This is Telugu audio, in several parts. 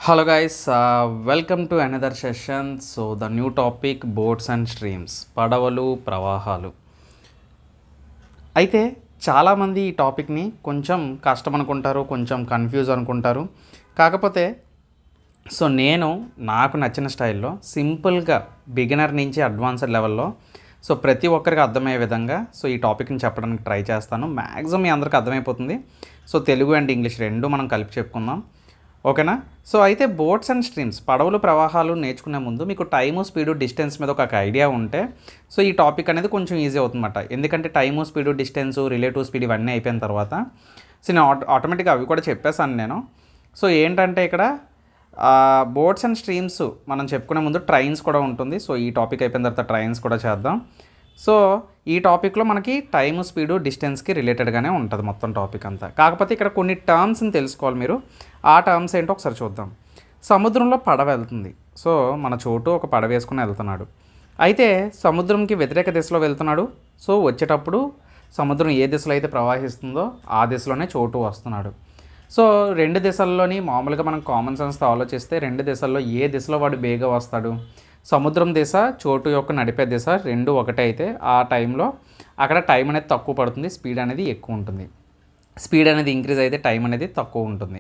Hello guys, welcome to another session. So the new topic boats and streams, పడవలు ప్రవాహాలు. అయితే చాలామంది ఈ టాపిక్ని కొంచెం కష్టం అనుకుంటారు, కొంచెం కన్ఫ్యూజ్ అనుకుంటారు. కాకపోతే నేను నాకు నచ్చిన స్టైల్లో సింపుల్గా బిగినర్ నుంచి అడ్వాన్స్డ్ లెవెల్లో ప్రతి ఒక్కరికి అర్థమయ్యే విధంగా ఈ టాపిక్ని చెప్పడానికి ట్రై చేస్తాను. మ్యాక్సిమం మీ అందరికీ అర్థమైపోతుంది. తెలుగు అండ్ ఇంగ్లీష్ రెండు మనం కలిపి చెప్పుకుందాం, ఓకేనా? అయితే బోట్స్ అండ్ స్ట్రీమ్స్, పడవలు ప్రవాహాలు నేర్చుకునే ముందు మీకు టైము స్పీడు డిస్టెన్స్ మీద ఒక ఐడియా ఉంటే ఈ టాపిక్ అనేది కొంచెం ఈజీ అవుతుందన్నమాట. ఎందుకంటే time speed distance relative speed ఇవన్నీ అయిపోయిన తర్వాత నేను ఆటోమేటిక్గా అవి కూడా చెప్పేసాను నేను. ఏంటంటే ఇక్కడ బోట్స్ అండ్ స్ట్రీమ్స్ మనం చెప్పుకునే ముందు ట్రైన్స్ కూడా ఉంటుంది. ఈ టాపిక్ అయిపోయిన తర్వాత ట్రైన్స్ కూడా చేద్దాం. ఈ టాపిక్లో మనకి టైము స్పీడు డిస్టెన్స్కి రిలేటెడ్గానే ఉంటుంది మొత్తం టాపిక్ అంతా. కాకపోతే ఇక్కడ కొన్ని టర్మ్స్ని తెలుసుకోవాలి మీరు. ఆ టర్మ్స్ ఏంటో ఒకసారి చూద్దాం. సముద్రంలో పడవ వెళ్తుంది. మన చోటు ఒక పడవ వేసుకుని వెళ్తున్నాడు. అయితే సముద్రంకి వ్యతిరేక దిశలో వెళ్తున్నాడు. వచ్చేటప్పుడు సముద్రం ఏ దిశలో అయితే ప్రవాహిస్తుందో ఆ దిశలోనే చోటు వస్తున్నాడు. రెండు దిశల్లోని మామూలుగా మనం కామన్ సెన్స్తో ఆలోచిస్తే రెండు దిశల్లో ఏ దిశలో వాడు బేగా వస్తాడు? సముద్రం దిశ, చోటు యొక్క నడిపే దిశ రెండు ఒకటే అయితే ఆ టైంలో అక్కడ టైం అనేది తక్కువ పడుతుంది, స్పీడ్ అనేది ఎక్కువ ఉంటుంది. స్పీడ్ అనేది ఇంక్రీజ్ అయితే టైం అనేది తక్కువ ఉంటుంది.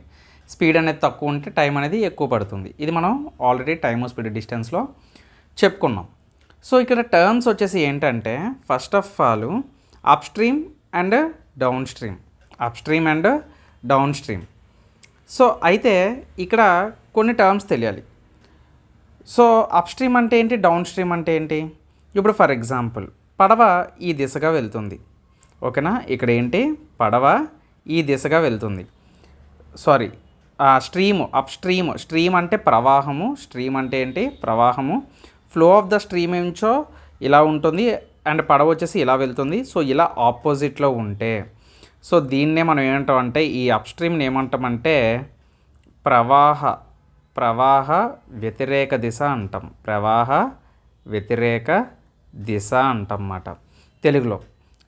స్పీడ్ అనేది తక్కువ ఉంటే టైం అనేది ఎక్కువ పడుతుంది. ఇది మనం ఆల్రెడీ టైము స్పీడ్ డిస్టెన్స్లో చెప్పుకున్నాం. ఇక్కడ టర్మ్స్ వచ్చేసి ఏంటంటే first of all up stream and down stream. Up stream and down stream. అయితే ఇక్కడ కొన్ని టర్మ్స్ తెలియాలి. అప్ స్ట్రీమ్ అంటే ఏంటి, డౌన్ స్ట్రీమ్ అంటే ఏంటి? ఇప్పుడు ఫర్ ఎగ్జాంపుల్ పడవ ఈ దిశగా వెళ్తుంది, ఓకేనా? ఇక్కడ ఏంటి, పడవ ఈ దిశగా వెళ్తుంది. Stream, up stream. స్ట్రీమ్ అంటే ప్రవాహము, స్ట్రీమ్ అంటే ఏంటి, ప్రవాహము. ఫ్లో ఆఫ్ ద స్ట్రీమ్ ఏంచో ఇలా ఉంటుంది అండ్ పడవ వచ్చేసి ఇలా వెళ్తుంది. ఇలా ఆపోజిట్లో ఉంటే దీన్నే మనం ఏమంటామంటే ఈ అప్ స్ట్రీమ్ని ఏమంటామంటే ప్రవాహ వ్యతిరేక దిశ అంటాం. ప్రవాహ వ్యతిరేక దిశ అంటాం అన్నమాట తెలుగులో,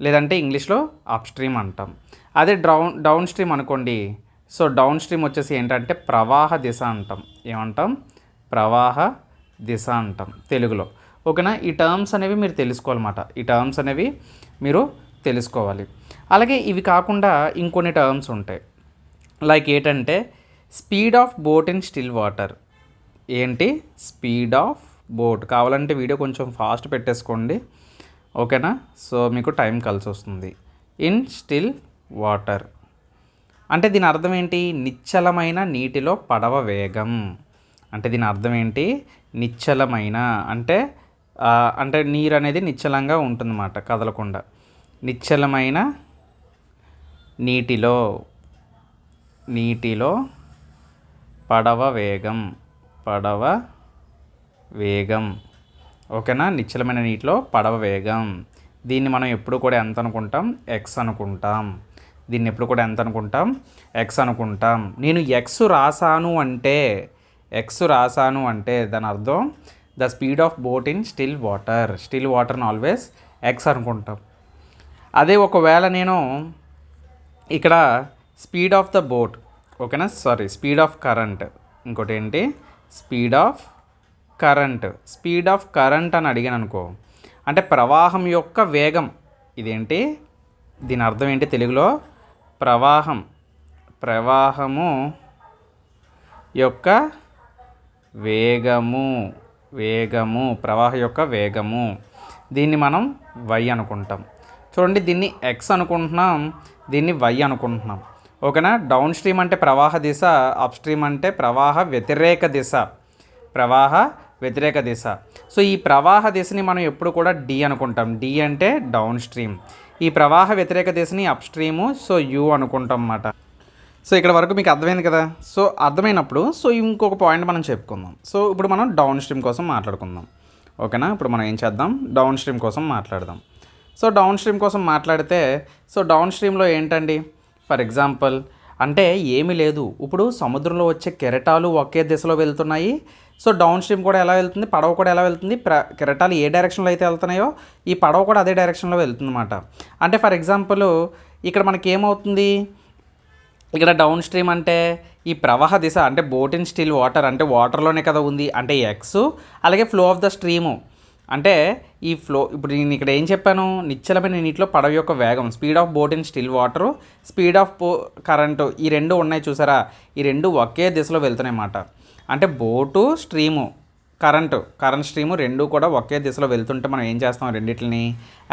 లేదంటే ఇంగ్లీష్లో అప్ స్ట్రీమ్ అంటాం. అదే డౌన్ స్ట్రీమ్ అనుకోండి. డౌన్ స్ట్రీమ్ వచ్చేసి ఏంటంటే ప్రవాహ దిశ అంటాం. ఏమంటాం? ప్రవాహ దిశ అంటాం తెలుగులో, ఓకేనా? ఈ టర్మ్స్ అనేవి మీరు తెలుసుకోవాలన్నమాట. ఈ టర్మ్స్ అనేవి మీరు తెలుసుకోవాలి. అలాగే ఇవి కాకుండా ఇంకొన్ని టర్మ్స్ ఉంటాయి. లైక్ ఏంటంటే speed of boat in still water. ఏంటి స్పీడ్ ఆఫ్ బోట్? కావాలంటే వీడియో కొంచెం ఫాస్ట్ పెట్టేసుకోండి, ఓకేనా? మీకు టైం కలిసి వస్తుంది. ఇన్ స్టిల్ వాటర్ అంటే దీని అర్థం ఏంటి? నిశ్చలమైన నీటిలో పడవ వేగం. అంటే దీని అర్థం ఏంటి? నిశ్చలమైన అంటే నీరు అనేది నిశ్చలంగా ఉంటుందన్నమాట, కదలకుండా. నిశ్చలమైన నీటిలో పడవ వేగం, ఓకేనా? నిశ్చలమైన నీటిలో పడవ వేగం. దీన్ని మనం ఎప్పుడు కూడా ఎంత అనుకుంటాం? ఎక్స్ అనుకుంటాం. దీన్ని ఎప్పుడు కూడా ఎంత అనుకుంటాం? ఎక్స్ అనుకుంటాం. నేను ఎక్స్ రాసాను అంటే దాని అర్థం the speed of boat in still వాటర్ని ఆల్వేస్ ఎక్స్ అనుకుంటాం. అదే ఒకవేళ నేను ఇక్కడ స్పీడ్ ఆఫ్ ద బోట్, ఓకేనా, స్పీడ్ ఆఫ్ కరెంట్, ఇంకోటి ఏంటి స్పీడ్ ఆఫ్ కరెంట్ అని అడిగాను అనుకో, అంటే ప్రవాహం యొక్క వేగం. ఇదేంటి, దీని అర్థం ఏంటి తెలుగులో? ప్రవాహము యొక్క వేగము, ప్రవాహ యొక్క వేగము. దీన్ని మనం వై అనుకుంటాం. చూడండి, దీన్ని ఎక్స్ అనుకుంటున్నాం, దీన్ని వై అనుకుంటున్నాం, ఓకేనా? డౌన్ స్ట్రీమ్ అంటే ప్రవాహ దిశ, అప్ స్ట్రీమ్ అంటే ప్రవాహ వ్యతిరేక దిశ. ఈ ప్రవాహ దిశని మనం ఎప్పుడు కూడా డి అనుకుంటాం. డి అంటే డౌన్ స్ట్రీమ్. ఈ ప్రవాహ వ్యతిరేక దిశని అప్ స్ట్రీము, యు అనుకుంటాం అన్నమాట. ఇక్కడ వరకు మీకు అర్థమైంది కదా? అర్థమైనప్పుడు ఇంకొక పాయింట్ మనం చెప్పుకుందాం. ఇప్పుడు మనం డౌన్ స్ట్రీమ్ కోసం మాట్లాడుకుందాం, ఓకేనా? ఇప్పుడు మనం ఏం చేద్దాం, డౌన్ స్ట్రీమ్ కోసం మాట్లాడదాం. డౌన్ స్ట్రీమ్ కోసం మాట్లాడితే డౌన్ స్ట్రీమ్లో ఏంటండి, ఫర్ ఎగ్జాంపుల్ అంటే ఏమీ లేదు. ఇప్పుడు సముద్రంలో వచ్చే కెరటాలు ఒకే దిశలో వెళ్తున్నాయి. డౌన్ స్ట్రీమ్ కూడా ఎలా వెళ్తుంది, పడవ కూడా ఎలా వెళ్తుంది? కెరటాలు ఏ డైరెక్షన్లో అయితే వెళ్తున్నాయో ఈ పడవ కూడా అదే డైరెక్షన్లో వెళ్తుంది అన్నమాట. అంటే ఫర్ ఎగ్జాంపుల్ ఇక్కడ మనకి ఏమవుతుంది, ఇక్కడ డౌన్ స్ట్రీమ్ అంటే ఈ ప్రవాహ దిశ అంటే బోట్ ఇన్ స్టిల్ వాటర్ అంటే వాటర్లోనే కదా ఉంది అంటే ఎక్స్, అలాగే ఫ్లో ఆఫ్ ద స్ట్రీము అంటే ఈ ఫ్లో. ఇప్పుడు నేను ఇక్కడ ఏం చెప్పాను, నిశ్చలమైన నీటిలో పడవ యొక్క వేగం, speed of boat in still water, speed of current, ఈ రెండు ఉన్నాయి చూసారా, ఈ రెండు ఒకే దిశలో వెళ్తున్నాయి అన్నమాట. అంటే బోటు స్ట్రీము కరెంట్ స్ట్రీము రెండు కూడా ఒకే దిశలో వెళ్తుంటే మనం ఏం చేస్తాం, రెండింటిని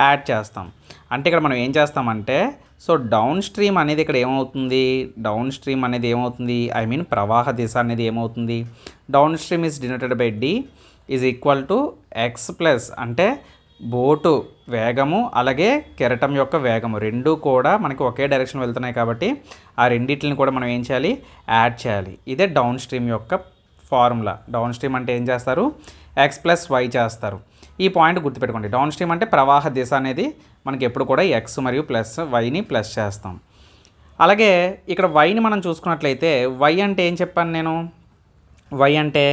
యాడ్ చేస్తాం. అంటే ఇక్కడ మనం ఏం చేస్తామంటే సో డౌన్ స్ట్రీమ్ అనేది ఇక్కడ ఏమవుతుంది, ఐ మీన్ ప్రవాహ దిశ అనేది ఏమవుతుంది, down stream is denoted by D is equal to X plus అంటే బోటు వేగము అలాగే కెరటం యొక్క వేగము రెండు కూడా మనకి ఒకే డైరెక్షన్ వెళ్తున్నాయి కాబట్టి ఆ రెండింటిని కూడా మనం ఏం చేయాలి, యాడ్ చేయాలి. ఇదే డౌన్ స్ట్రీమ్ యొక్క ఫార్ములా. డౌన్ స్ట్రీమ్ అంటే ఏం చేస్తారు, ఎక్స్ ప్లస్ వై చేస్తారు. ఈ పాయింట్ గుర్తుపెట్టుకోండి, డౌన్ స్ట్రీమ్ అంటే ప్రవాహ దిశ అనేది మనకి ఎప్పుడు కూడా ఎక్స్ మరియు ప్లస్ వైని ప్లస్ చేస్తాం. అలాగే ఇక్కడ వైని మనం చూసుకున్నట్లయితే వై అంటే ఏం చెప్పాను నేను, వై అంటే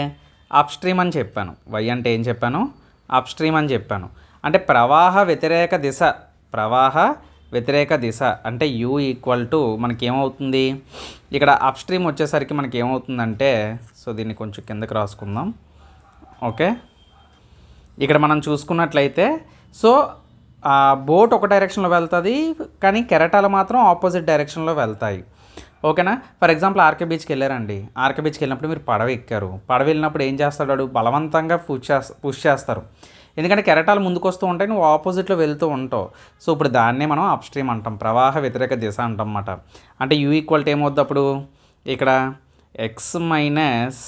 అప్ స్ట్రీమ్ అని చెప్పాను. వై అంటే ఏం చెప్పాను, అప్ స్ట్రీమ్ అని చెప్పాను. అంటే ప్రవాహ వ్యతిరేక దిశ అంటే యూ ఈక్వల్ టు మనకి ఏమవుతుంది, ఇక్కడ అప్ స్ట్రీమ్ వచ్చేసరికి మనకి ఏమవుతుందంటే సో దీన్ని కొంచెం కిందకి రాసుకుందాం. ఓకే, ఇక్కడ మనం చూసుకున్నట్లయితే సో బోట్ ఒక డైరెక్షన్లో వెళ్తుంది కానీ కెరటాలు మాత్రం ఆపోజిట్ డైరెక్షన్లో వెళ్తాయి. ఓకేనా. ఫర్ ఎగ్జాంపుల్ ఆర్కే బీచ్కి వెళ్ళారండి, ఆర్కే బీచ్కి వెళ్ళినప్పుడు మీరు పడవ ఎక్కారు, పడవ వెళ్ళినప్పుడు ఏం చేస్తాడు, బలవంతంగా పుష్ చేస్తారు, ఎందుకంటే కెరటాలు ముందుకు వస్తూ ఉంటాయి, నువ్వు ఆపోజిట్లో వెళ్తూ ఉంటావు. సో ఇప్పుడు దాన్నే మనం అప్ స్ట్రీమ్ అంటాం, ప్రవాహ వ్యతిరేక దిశ అంటాం అన్నమాట. అంటే యూ ఈక్వల్ ఏమవుద్ది అప్పుడు, ఇక్కడ ఎక్స్ మైనస్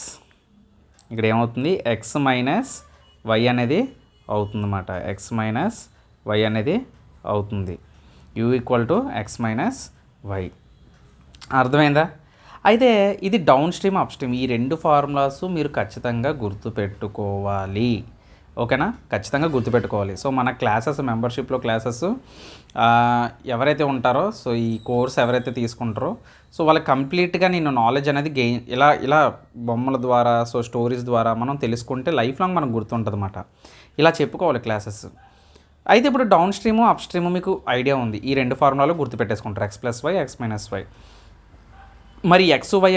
ఇక్కడ ఏమవుతుంది ఎక్స్ మైనస్ వై అనేది అవుతుందన్నమాట, ఎక్స్ మైనస్ వై అనేది అవుతుంది, U equal to X minus Y. అర్థమైందా. అయితే ఇది డౌన్ స్ట్రీమ్ అప్ స్ట్రీమ్ ఈ రెండు ఫార్ములాస్ మీరు ఖచ్చితంగా గుర్తుపెట్టుకోవాలి. ఓకేనా, ఖచ్చితంగా గుర్తుపెట్టుకోవాలి. సో మన క్లాసెస్ మెంబర్షిప్లో క్లాసెస్ ఎవరైతే ఉంటారో సో ఈ కోర్స్ ఎవరైతే తీసుకుంటారో సో వాళ్ళకి కంప్లీట్గా నేను నాలెడ్జ్ అనేది గెయిన్ ఇలా బొమ్మల ద్వారా సో స్టోరీస్ ద్వారా మనం తెలుసుకుంటే లైఫ్ లాంగ్ మనకు గుర్తుంటుంది అన్నమాట. ఇలా చెప్పుకోవాలి క్లాసెస్. అయితే ఇప్పుడు డౌన్ స్ట్రీము అప్ స్ట్రీము మీకు ఐడియా ఉంది, ఈ రెండు ఫార్ములాలు గుర్తుపెట్టేసుకుంటారు, x plus y x minus y. మరి ఎక్స్ వై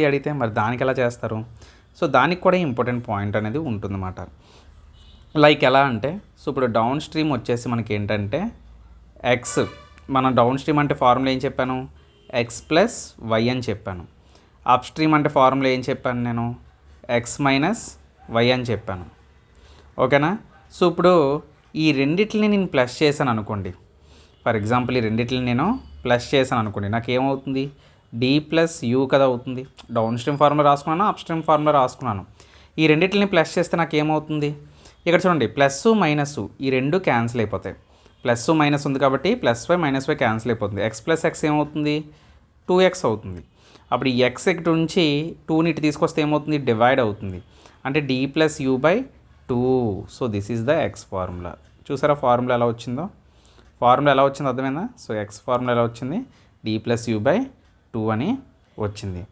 అడిగితే మరి దానికి ఎలా చేస్తారు, సో దానికి కూడా ఇంపార్టెంట్ పాయింట్ అనేది ఉంటుందన్నమాట. లైక్ ఎలా అంటే సో ఇప్పుడు డౌన్ స్ట్రీమ్ వచ్చేసి మనకి ఏంటంటే ఎక్స్, మన డౌన్ స్ట్రీమ్ అంటే ఫార్ములా ఏం చెప్పాను, ఎక్స్ ప్లస్ వై అని చెప్పాను. అప్ స్ట్రీమ్ అంటే ఫార్ములా ఏం చెప్పాను నేను, ఎక్స్ మైనస్ వై అని చెప్పాను. ఓకేనా. సో ఇప్పుడు ఈ రెండిటిని నేను ప్లస్ చేశాను అనుకోండి, ఫర్ ఎగ్జాంపుల్ ఈ రెండిటిని నేను ప్లస్ చేశాను అనుకోండి, నాకు ఏమవుతుంది, డి ప్లస్ యూ కదా అవుతుంది. డౌన్ స్ట్రీమ్ ఫార్ములా రాసుకున్నాను, అప్ స్ట్రీమ్ ఫార్ములా రాసుకున్నాను. ఈ రెండింటిని ప్లస్ చేస్తే నాకు ఏమవుతుంది, ఇక్కడ చూడండి ప్లస్ మైనస్ ఈ రెండు క్యాన్సిల్ అయిపోతాయి, ప్లస్ మైనస్ ఉంది కాబట్టి plus Y minus Y cancel అయిపోతుంది, ఎక్స్ ప్లస్ ఎక్స్ ఏమవుతుంది 2x అవుతుంది. అప్పుడు ఈ ఎక్స్ ఇక్కడ నుంచి 2ని ఇటు తీసుకొస్తే ఏమవుతుంది, డివైడ్ అవుతుంది, అంటే D plus U by 2. So this is the X formula. చూసారా ఫార్ములా ఎలా వచ్చిందో అర్థమైందా. సో ఎక్స్ ఫార్ములా ఎలా వచ్చింది, డి ప్లస్ యూ బై 2 అని వచ్చింది.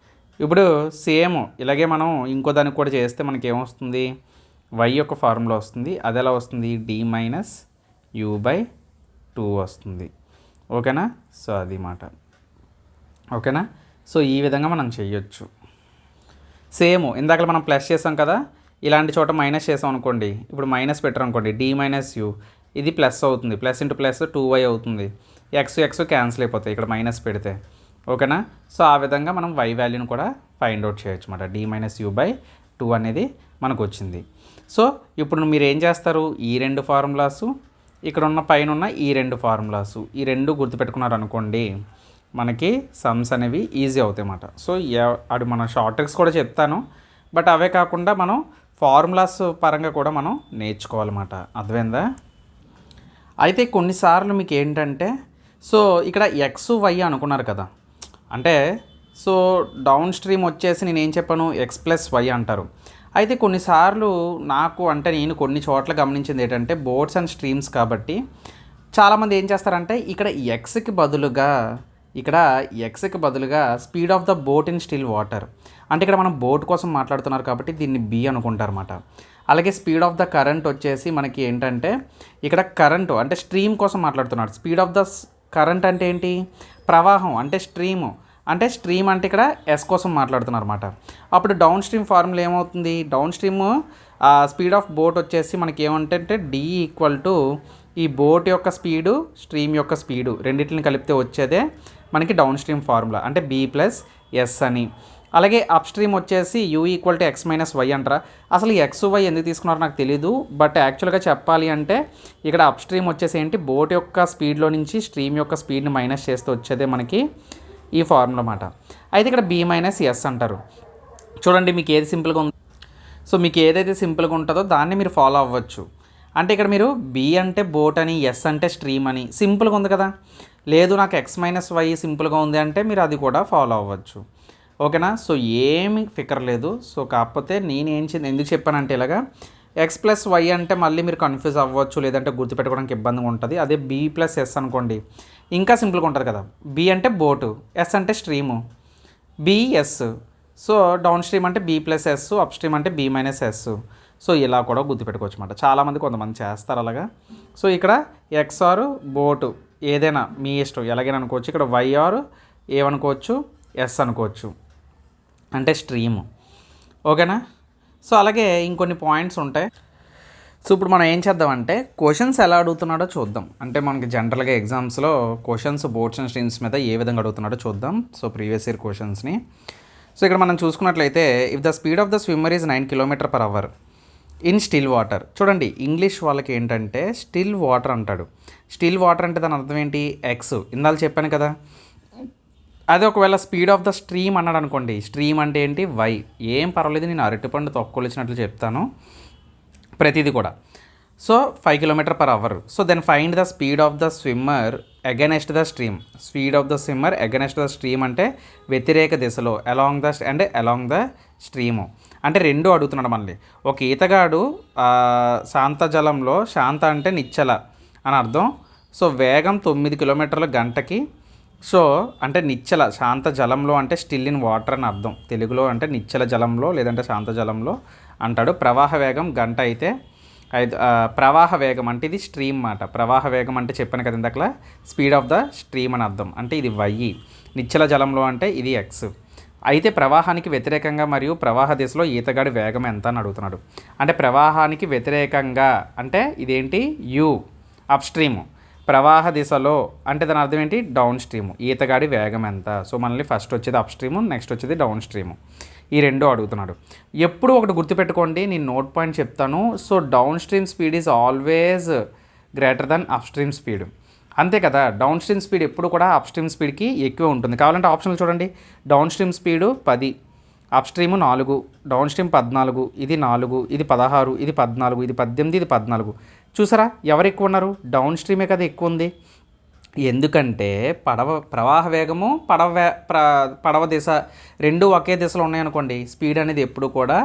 ఇప్పుడు సేమ్ ఇలాగే మనం ఇంకో దానికి కూడా చేస్తే మనకి ఏమొస్తుంది, వై యొక్క ఫార్ములా వస్తుంది, అది ఎలా వస్తుంది, డి మైనస్ యూ బై 2 వస్తుంది. ఓకేనా. సో అది మాట. ఓకేనా. సో ఈ విధంగా మనం చేయొచ్చు. సేమ్ ఇందాక మనం ప్లస్ చేసాం కదా, ఇలాంటి చోట మైనస్ చేసాం అనుకోండి, ఇప్పుడు మైనస్ పెట్టారు అనుకోండి, డి మైనస్ యూ ఇది ప్లస్ అవుతుంది, ప్లస్ ఇంటూ ప్లస్ 2y అవుతుంది, ఎక్స్ క్యాన్సిల్ అయిపోతాయి ఇక్కడ మైనస్ పెడితే. ఓకేనా. సో ఆ విధంగా మనం y వాల్యూని కూడా ఫైండ్ అవుట్ చేయొచ్చు అన్నమాట. డి మైనస్ యూ బై 2 అనేది మనకు వచ్చింది. సో ఇప్పుడు మీరు ఏం చేస్తారు, ఈ రెండు ఫార్ములాసు ఇక్కడ ఉన్న పైన ఉన్న ఈ రెండు ఫార్ములాసు ఈ రెండు గుర్తుపెట్టుకున్నారు అనుకోండి, మనకి సమ్స్ అనేవి ఈజీ అవుతాయి అన్నమాట. సో అది మనం షార్ట్ ట్రిక్స్ కూడా చెప్తాను, బట్ అవే కాకుండా మనం ఫార్ములాస్ పరంగా కూడా మనం నేర్చుకోవాలన్నమాట. అర్థమైందా. అయితే కొన్నిసార్లు మీకు ఏంటంటే సో ఇక్కడ ఎక్స్ వై అనుకున్నారు కదా, అంటే సో డౌన్ స్ట్రీమ్ వచ్చేసి నేను ఏం చెప్పాను ఎక్స్ ప్లస్ వై అంటారు. అయితే కొన్నిసార్లు నేను కొన్ని చోట్ల గమనించింది ఏంటంటే బోట్స్ అండ్ స్ట్రీమ్స్ కాబట్టి చాలామంది ఏం చేస్తారంటే ఇక్కడ ఎక్స్కి బదులుగా speed of the boat in still water, అంటే ఇక్కడ మనం బోట్ కోసం మాట్లాడుతున్నారు కాబట్టి దీన్ని బి అనుకుంటారు అన్నమాట. అలాగే స్పీడ్ ఆఫ్ ద కరెంట్ వచ్చేసి మనకి ఏంటంటే ఇక్కడ కరెంటు అంటే స్ట్రీమ్ కోసం మాట్లాడుతున్నాడు, స్పీడ్ ఆఫ్ ద కరెంట్ అంటే ఏంటి? ప్రవాహం అంటే స్ట్రీము. అంటే స్ట్రీమ్ అంటే ఇక్కడ ఎస్ కోసం మాట్లాడుతున్నారు అనమాట. అప్పుడు డౌన్ స్ట్రీమ్ ఫార్ములా ఏమవుతుంది? Down stream speed of boat వచ్చేసి మనకి ఏమంటే డి ఈక్వల్ టు ఈ బోట్ యొక్క స్పీడు, స్ట్రీమ్ యొక్క స్పీడు రెండింటిని కలిపితే వచ్చేదే మనకి డౌన్ స్ట్రీమ్ ఫార్ములా, అంటే బి ప్లస్ ఎస్ అని. అలాగే అప్ స్ట్రీమ్ వచ్చేసి U equal to X minus Y అంటారా. అసలు ఎక్స్ వై ఎందుకు తీసుకున్నారో నాకు తెలీదు, బట్ యాక్చువల్గా చెప్పాలి అంటే ఇక్కడ అప్ స్ట్రీమ్ వచ్చేసి ఏంటి, బోట్ యొక్క స్పీడ్లో నుంచి స్ట్రీమ్ యొక్క స్పీడ్ని మైనస్ చేస్తూ వచ్చేదే మనకి ఈ ఫార్ములా అన్నమాట. అయితే ఇక్కడ బి మైనస్ ఎస్ అంటారు. చూడండి మీకు ఏది సింపుల్గా ఉంది, సో మీకు ఏదైతే సింపుల్గా ఉంటుందో దాన్ని మీరు ఫాలో అవ్వచ్చు. అంటే ఇక్కడ మీరు బి అంటే బోట్ అని, ఎస్ అంటే స్ట్రీమ్ అని, సింపుల్గా ఉంది కదా. లేదు నాకు ఎక్స్ మైనస్ వై సింపుల్గా ఉంది అంటే మీరు అది కూడా ఫాలో అవ్వచ్చు. ఓకేనా. సో ఏమి ఫికర్ లేదు. సో కాకపోతే ఎందుకు చెప్పానంటే ఇలాగా ఎక్స్ ప్లస్ వై అంటే మళ్ళీ మీరు కన్ఫ్యూజ్ అవ్వచ్చు, లేదంటే గుర్తుపెట్టుకోవడానికి ఇబ్బందిగా ఉంటుంది. అదే బి ప్లస్ ఎస్ అనుకోండి ఇంకా సింపుల్గా ఉంటుంది కదా. బి అంటే బోటు, ఎస్ అంటే stream, BS. So down stream అంటే B plus S, up stream అంటే బి మైనస్ ఎస్. సో ఇలా కూడా గుర్తుపెట్టుకోవచ్చు అన్నమాట. చాలామంది కొంతమంది చేస్తారు అలాగా. సో ఇక్కడ ఎక్స్ ఆర్ బోటు ఏదైనా మీ ఇష్టం, ఎలాగైనా అనుకోవచ్చు. ఇక్కడ వై ఆర్ ఏమనుకోవచ్చు, ఎస్ అనుకోవచ్చు, అంటే స్ట్రీము. ఓకేనా. సో అలాగే ఇంకొన్ని పాయింట్స్ ఉంటాయి. సో ఇప్పుడు మనం ఏం చేద్దామంటే క్వశ్చన్స్ ఎలా అడుగుతున్నాడో చూద్దాం. అంటే మనకి జనరల్గా ఎగ్జామ్స్లో క్వశ్చన్స్ బోట్స్ అండ్ స్ట్రీమ్స్ మీద ఏ విధంగా అడుగుతున్నాడో చూద్దాం. సో ప్రీవియస్ ఇయర్ క్వశ్చన్స్ని. సో ఇక్కడ మనం చూసుకున్నట్లయితే if the speed of the swimmer is 9 km/h in still water. చూడండి ఇంగ్లీష్ వాళ్ళకి ఏంటంటే స్టిల్ వాటర్ అంటాడు. స్టిల్ వాటర్ అంటే దాని అర్థం ఏంటి, ఎక్స్. ఇందాక చెప్పాను కదా. అదే ఒకవేళ స్పీడ్ ఆఫ్ ద స్ట్రీమ్ అన్నాడు అనుకోండి, స్ట్రీమ్ అంటే ఏంటి, వై. ఏం పర్వాలేదు, నేను అరటిపండు తొక్కలిచ్చినట్లు చెప్తాను ప్రతిదీ కూడా. So 5 km/h. So then find the speed of the swimmer against the stream. Speed of the swimmer against the stream అంటే వ్యతిరేక దిశలో, అలాంగ్ ద స్ట్రీము అంటే రెండు అడుగుతున్నాడు మళ్ళీ. ఒక ఈతగాడు శాంత జలంలో, శాంత అంటే నిచ్చల అని అర్థం. సో వేగం 9 km/h. సో అంటే నిచ్చల, శాంత జలంలో అంటే స్టిల్ ఇన్ వాటర్ అని అర్థం. తెలుగులో అంటే నిచ్చల జలంలో లేదంటే శాంత జలంలో అంటాడు. ప్రవాహ వేగం గంట అయితే ప్రవాహ వేగం అంటే ఇది స్ట్రీమ్ మాట. ప్రవాహ వేగం అంటే చెప్పాను కదా ఇందాకలా, స్పీడ్ ఆఫ్ ద స్ట్రీమ్ అని అర్థం. అంటే ఇది వై. నిచ్చల జలంలో అంటే ఇది ఎక్స్. అయితే ప్రవాహానికి వ్యతిరేకంగా మరియు ప్రవాహ దిశలో ఈతగాడి వేగం ఎంత అని అడుగుతున్నాడు. అంటే ప్రవాహానికి వ్యతిరేకంగా అంటే ఇదేంటి, యు అప్ స్ట్రీము. ప్రవాహ దిశలో అంటే దాని అర్థం ఏంటి, డౌన్ స్ట్రీము. ఈతగాడి వేగం ఎంత. సో మనల్ని ఫస్ట్ వచ్చేది అప్ స్ట్రీము, నెక్స్ట్ వచ్చేది డౌన్ స్ట్రీము. ఈ రెండు అడుగుతున్నాడు. ఎప్పుడు ఒకటి గుర్తుపెట్టుకోండి, నేను నోట్ పాయింట్ చెప్తాను. So down stream speed is always greater than up stream speed. అంతే కదా. డౌన్ స్ట్రీమ్ స్పీడ్ ఎప్పుడు కూడా అప్ స్ట్రీమ్ స్పీడ్కి ఎక్కువ ఉంటుంది. కావాలంటే ఆప్షన్లు చూడండి. Down stream speed 10, up stream 4, down stream 14, ఇది 4, ఇది 16, ఇది 14, ఇది 18, ఇది 14. చూసారా ఎవరు ఎక్కువ ఉన్నారు, డౌన్ స్ట్రీమే కదా ఎక్కువ ఉంది. ఎందుకంటే ప్రవాహ వేగము పడవ దిశ రెండు ఒకే దిశలో ఉన్నాయనుకోండి, స్పీడ్ అనేది ఎప్పుడు కూడా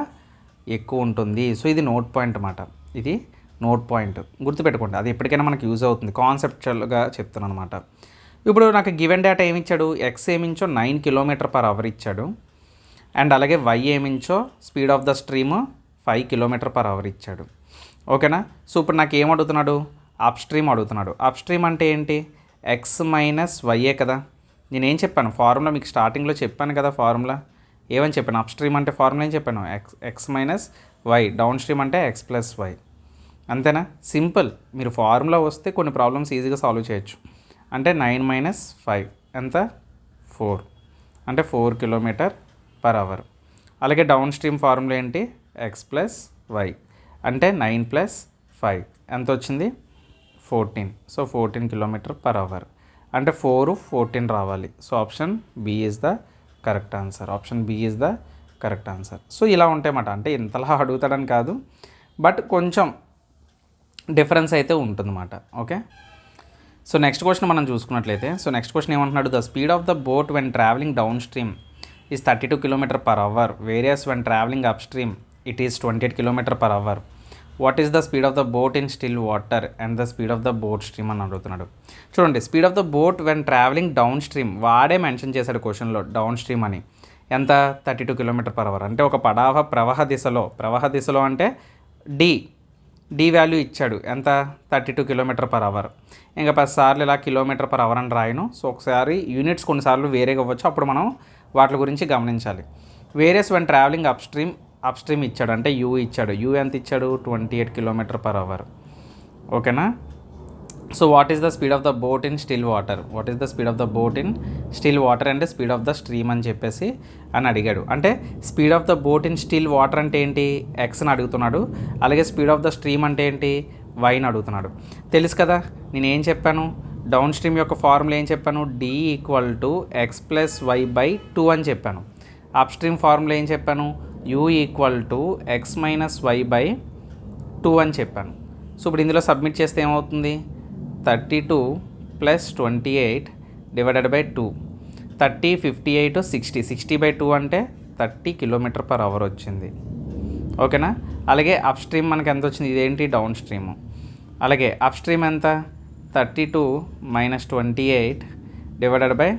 ఎక్కువ ఉంటుంది. సో ఇది నోట్ పాయింట్ అన్నమాట. ఇది నోట్ పాయింట్ గుర్తుపెట్టుకోండి. అది ఎప్పటికైనా మనకు యూజ్ అవుతుంది, కాన్సెప్చువల్గా చెప్తున్నాను అనమాట. ఇప్పుడు నాకు గివెన్ డేటా ఏమిచ్చాడు, ఎక్స్ ఏమించో 9 km/h ఇచ్చాడు. అండ్ అలాగే వై ఏమించో speed of the stream 5 km/h ఇచ్చాడు. ఓకేనా. సో ఇప్పుడు నాకు ఏం అడుగుతున్నాడు, అప్ స్ట్రీమ్ అడుగుతున్నాడు. అప్ స్ట్రీమ్ అంటే ఏంటి, ఎక్స్ మైనస్ వైఏ కదా. నేనేం చెప్పాను ఫార్ములా మీకు స్టార్టింగ్లో చెప్పాను కదా. ఫార్ములా ఏమని చెప్పాను, అప్ స్ట్రీమ్ అంటే ఫార్ములా ఏం చెప్పాను, X minus Y. Down stream అంటే ఎక్స్ ప్లస్ వై. అంతేనా, సింపుల్. మీరు ఫార్ములా వస్తే కొన్ని ప్రాబ్లమ్స్ ఈజీగా సాల్వ్ చేయొచ్చు. అంటే 9 - 5 ఎంత, 4. అంటే 4 km/h. అలాగే డౌన్ స్ట్రీమ్ ఫార్ములా ఏంటి, ఎక్స్ ప్లస్ వై. అంటే 9 + 5 ఎంత వచ్చింది, 14. So 14 km/h. అంటే 4, 14 రావాలి. So option B is the correct answer. Option B is the correct answer. So ఇలా ఉంటాయన్నమాట. అంటే ఇంతలా అడుగుతాడని కాదు, బట్ కొంచెం డిఫరెన్స్ అయితే ఉంటుందన్నమాట. ఓకే. సో నెక్స్ట్ క్వశ్చన్ మనం చూసుకున్నట్లయితే, సో నెక్స్ట్ క్వశ్చన్ ఏమంటున్నాడు, the speed of the boat when travelling down stream is 32 km/h, various when travelling up stream it is 28 km/h. What is the speed of the boat in still water and the speed of the boat stream అని అడుగుతున్నాడు. చూడండి, speed of the boat when travelling down stream వాడే మెన్షన్ చేశాడు క్వశ్చన్లో, డౌన్ స్ట్రీమ్ అని. ఎంత, 32 km/h. అంటే ఒక ప్రవాహ దిశలో అంటే డి డి వాల్యూ ఇచ్చాడు ఎంత 32 కిలోమీటర్ పర్ అవర్. ఇంకా 10 సార్లు ఇలా కిలోమీటర్ పర్ అవర్ అని రాయను. సో ఒకసారి యూనిట్స్ కొన్నిసార్లు వేరేగా అవ్వచ్చు, అప్పుడు మనం వాటి గురించి గమనించాలి. Various one travelling up stream ఇచ్చాడు అంటే యూ ఇచ్చాడు. యూ ఎంత ఇచ్చాడు 28 కిలోమీటర్ పర్ అవర్. ఓకేనా. So what is the speed of the boat in still water, what is the speed of the boat in still water అంటే స్పీడ్ ఆఫ్ ద స్ట్రీమ్ అని చెప్పేసి అని అడిగాడు. అంటే speed of the boat in still water అంటే ఏంటి, ఎక్స్ని అడుగుతున్నాడు. అలాగే స్పీడ్ ఆఫ్ ద స్ట్రీమ్ అంటే ఏంటి, వైని అడుగుతున్నాడు. తెలుసు కదా నేను ఏం చెప్పాను, డౌన్ స్ట్రీమ్ యొక్క ఫార్ములా ఏం చెప్పాను, D equal to X plus Y by 2 అని చెప్పాను. అప్ స్ట్రీమ్ ఫార్ములా ఏం చెప్పాను, U equal to X minus Y by 2 అని చెప్పాను. సో ఇప్పుడు ఇందులో సబ్మిట్ చేస్తే ఏమవుతుంది, 32 ప్లస్ 28 డివైడెడ్ బై 2, 30, 58, 60, 60/2 అంటే 30 కిలోమీటర్ పర్ అవర్ వచ్చింది. ఓకేనా. అలాగే అప్ స్ట్రీమ్ మనకి ఎంత వచ్చింది, ఇదేంటి డౌన్ స్ట్రీము. అలాగే అప్ స్ట్రీమ్ ఎంత 32 minus 28 divided by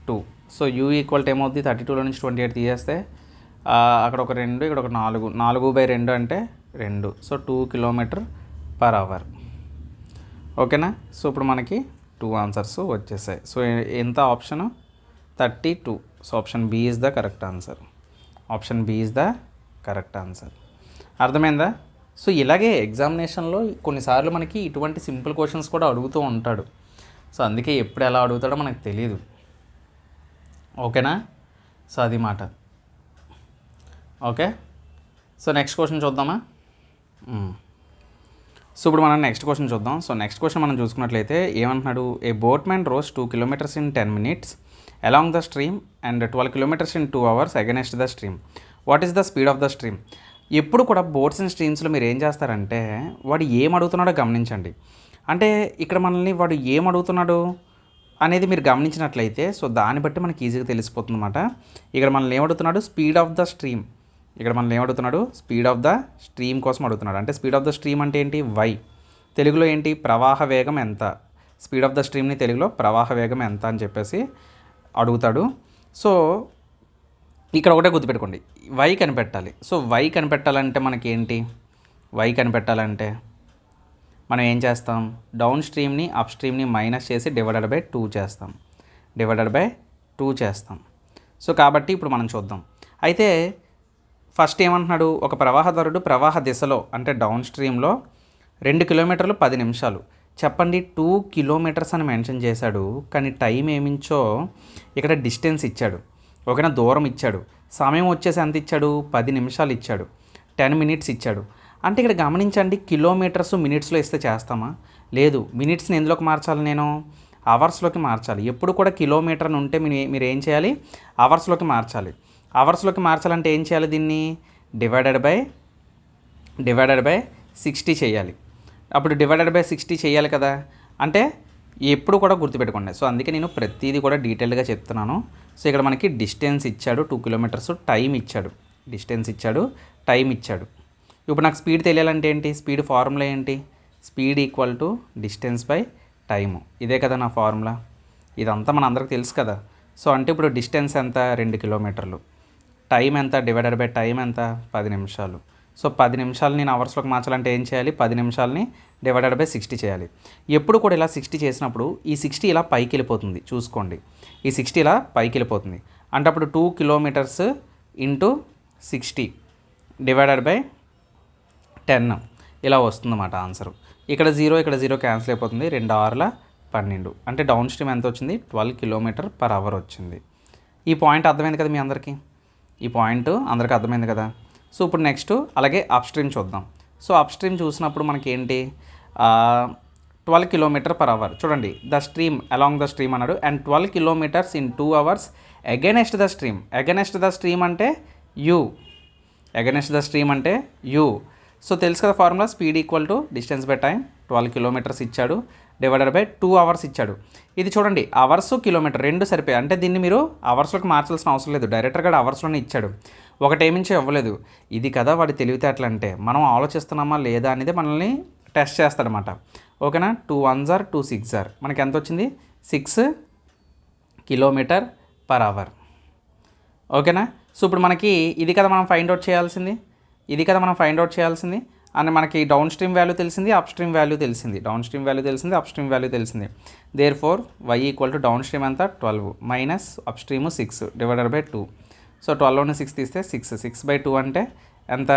2. So you equal to ఏమవుతుంది, 32లో నుంచి 28 తీసేస్తే అక్కడ ఒక 2 ఇక్కడ ఒక 4, 4/2 అంటే 2. So 2 kilometre per hour. ఓకేనా. సో ఇప్పుడు మనకి 2 ఆన్సర్స్ వచ్చేసాయి. సో ఎంత option 32. So option B is the correct answer. Option B is the correct answer. అర్థమైందా. సో ఇలాగే ఎగ్జామినేషన్లో కొన్నిసార్లు మనకి ఇటువంటి సింపుల్ క్వశ్చన్స్ కూడా అడుగుతూ ఉంటాడు. సో అందుకే ఎప్పుడు ఎలా అడుగుతాడో మనకు తెలియదు. ఓకేనా. సో అది మాట. ఓకే. సో నెక్స్ట్ క్వశ్చన్ చూద్దామా. సో ఇప్పుడు మనం నెక్స్ట్ క్వశ్చన్ చూద్దాం. సో నెక్స్ట్ క్వశ్చన్ మనం చూసుకున్నట్లయితే ఏమంటున్నాడు, a boat man rows 2 kilometers in 10 minutes along the stream and 12 kilometers in 2 hours against the stream. What is the speed of the stream? ఎప్పుడు కూడా బోట్స్ అండ్ స్ట్రీమ్స్లో మీరు ఏం చేస్తారంటే వాడు ఏం అడుగుతున్నాడో గమనించండి. అంటే ఇక్కడ మనల్ని వాడు ఏం అడుగుతున్నాడు అనేది మీరు గమనించినట్లయితే సో దాన్ని బట్టి మనకి ఈజీగా తెలిసిపోతుంది అన్నమాట. ఇక్కడ మనల్ని ఏమడుగుతున్నాడు, స్పీడ్ ఆఫ్ ద స్ట్రీమ్. ఇక్కడ మనల్ని ఏమడుగుతున్నాడు, స్పీడ్ ఆఫ్ ద స్ట్రీమ్ కోసం అడుగుతున్నాడు. అంటే స్పీడ్ ఆఫ్ ద స్ట్రీమ్ అంటే ఏంటి, వై. తెలుగులో ఏంటి, ప్రవాహ వేగం ఎంత. స్పీడ్ ఆఫ్ ద స్ట్రీమ్ని తెలుగులో ప్రవాహ వేగం ఎంత అని చెప్పేసి అడుగుతాడు. సో ఇక్కడ ఒకటే గుర్తుపెట్టుకోండి, వై కనిపెట్టాలి. సో వై కనిపెట్టాలంటే మనకి ఏంటి, వై కనిపెట్టాలంటే మనం ఏం చేస్తాం, డౌన్ స్ట్రీమ్ని అప్ స్ట్రీమ్ని మైనస్ చేసి డివైడెడ్ బై 2 చేస్తాం. సో కాబట్టి ఇప్పుడు మనం చూద్దాం. అయితే ఫస్ట్ ఏమంటున్నాడు, ఒక ప్రవాహదారుడు ప్రవాహ దిశలో అంటే డౌన్ స్ట్రీమ్లో 2 కిలోమీటర్లు 10 నిమిషాలు. చెప్పండి 2 kilometers అని మెన్షన్ చేశాడు, కానీ టైం ఏమించో ఇక్కడ డిస్టెన్స్ ఇచ్చాడు. ఓకేనా, దూరం ఇచ్చాడు. సమయం వచ్చేసి ఎంత ఇచ్చాడు, 10 నిమిషాలు ఇచ్చాడు, 10 minutes ఇచ్చాడు. అంటే ఇక్కడ గమనించండి, కిలోమీటర్స్ మినిట్స్లో ఇస్తే చేస్తామా, లేదు. మినిట్స్ని ఎందులోకి మార్చాలి, నేను అవర్స్లోకి మార్చాలి. ఎప్పుడు కూడా కిలోమీటర్ అని ఉంటే మీరు ఏం చేయాలి, అవర్స్లోకి మార్చాలి. అవర్స్లోకి మార్చాలంటే ఏం చేయాలి, దీన్ని డివైడెడ్ బై 60 చేయాలి. అప్పుడు డివైడెడ్ బై 60 చేయాలి కదా. అంటే ఎప్పుడు కూడా గుర్తుపెట్టుకోండి. సో అందుకే నేను ప్రతిదీ కూడా డీటెయిల్గా చెప్తున్నాను. సో ఇక్కడ మనకి డిస్టెన్స్ ఇచ్చాడు 2 kilometers, టైం ఇచ్చాడు, డిస్టెన్స్ ఇచ్చాడు, టైం ఇచ్చాడు. ఇప్పుడు నాకు స్పీడ్ తెలియాలంటే ఏంటి, స్పీడ్ ఫార్ములా ఏంటి, speed equal to distance by time. ఇదే కదా నా ఫార్ములా, ఇదంతా మన అందరికి తెలుసు కదా. సో అంటే ఇప్పుడు డిస్టెన్స్ ఎంత, 2 kilometers, టైం ఎంత, డివైడెడ్ బై టైం ఎంత, 10 నిమిషాలు. సో 10 నిమిషాలు నేను అవర్స్లోకి మార్చాలంటే ఏం చేయాలి, 10 నిమిషాలని డివైడెడ్ బై 60 చేయాలి. ఎప్పుడు కూడా ఇలా 60 చేసినప్పుడు ఈ 60 ఇలా పైకి వెళ్ళిపోతుంది, చూసుకోండి. ఈ 60 ఇలా పైకి వెళ్ళిపోతుంది. అంటే అప్పుడు 2 kilometers ఇంటూ 60 డివైడెడ్ బై 10 ఇలా వస్తుందన్నమాట ఆన్సరు. ఇక్కడ 0 క్యాన్సిల్ అయిపోతుంది, 2 6 12. అంటే డౌన్ స్ట్రీమ్ ఎంత వచ్చింది, 12 km/h వచ్చింది. ఈ పాయింట్ అర్థమైంది కదా మీ అందరికీ, ఈ పాయింట్ అందరికీ అర్థమైంది కదా. సో ఇప్పుడు నెక్స్ట్ అలాగే అప్ స్ట్రీమ్ చూద్దాం. సో అప్ స్ట్రీమ్ చూసినప్పుడు మనకి ఏంటి, 12 km/h. చూడండి, the stream along the stream అన్నాడు and 12 kilometers in 2 hours against the stream. Against the stream అంటే యూ, అగైనెస్ట్ ద స్ట్రీమ్ అంటే యూ. సో తెలుసు కదా formula, speed equal to distance by time. 12 kilometers ఇచ్చాడు, డివైడెడ్ బై 2 hours ఇచ్చాడు. ఇది చూడండి, అవర్స్ కిలోమీటర్ రెండు సరిపోయాయి. అంటే దీన్ని మీరు అవర్స్లోకి మార్చాల్సిన అవసరం లేదు, డైరెక్ట్గా అవర్స్లోనే ఇచ్చాడు, ఒకటేమించో ఇవ్వలేదు. ఇది కదా వాడి తెలివితేటలు అంటే. మనం ఆలోచిస్తున్నామా లేదా అనేది మనల్ని టెస్ట్ చేస్తాడనమాట. ఓకేనా. 2 1s are 2 6s are మనకి ఎంత వచ్చింది, 6 km/h. ఓకేనా. సో ఇప్పుడు మనకి ఇది కదా మనం ఫైండ్ అవుట్ చేయాల్సింది. ఇది కదా మనం ఫైండ్ అవుట్ చేయాల్సింది. అండ్ మనకి డౌన్ స్ట్రీమ్ వాల్యూ తెలిసింది, అప్ స్ట్రీమ్ వాల్యూ తెలిసింది, డౌన్ స్ట్రీమ్ వాల్యూ తెలిసింది, అప్ స్ట్రీమ్ వాల్యూ తెలిసింది. Therefore y equal to down stream అంతా 12 minus up stream 6 divided by 2. So 12 6 తీస్తే 6/2 అంటే ఎంత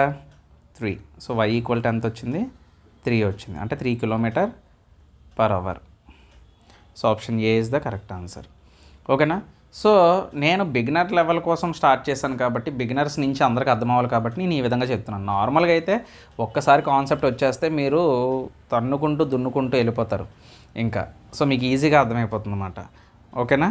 3. సో y ఈక్వల్ టు ఎంత వచ్చింది 3 వచ్చింది, అంటే 3 km/h. So option A is the correct answer. ఓకేనా. సో నేను బిగినర్ లెవెల్ కోసం స్టార్ట్ చేశాను కాబట్టి బిగినర్స్ నుంచి అందరికి అర్థం అవ్వాలి కాబట్టి నేను ఈ విధంగా చెప్తున్నాను. నార్మల్గా అయితే ఒక్కసారి కాన్సెప్ట్ వచ్చేస్తే మీరు తన్నుకుంటూ దున్నుకుంటూ వెళ్ళిపోతారు ఇంకా. సో మీకు ఈజీగా అర్థమైపోతుంది అన్నమాట. ఓకేనా.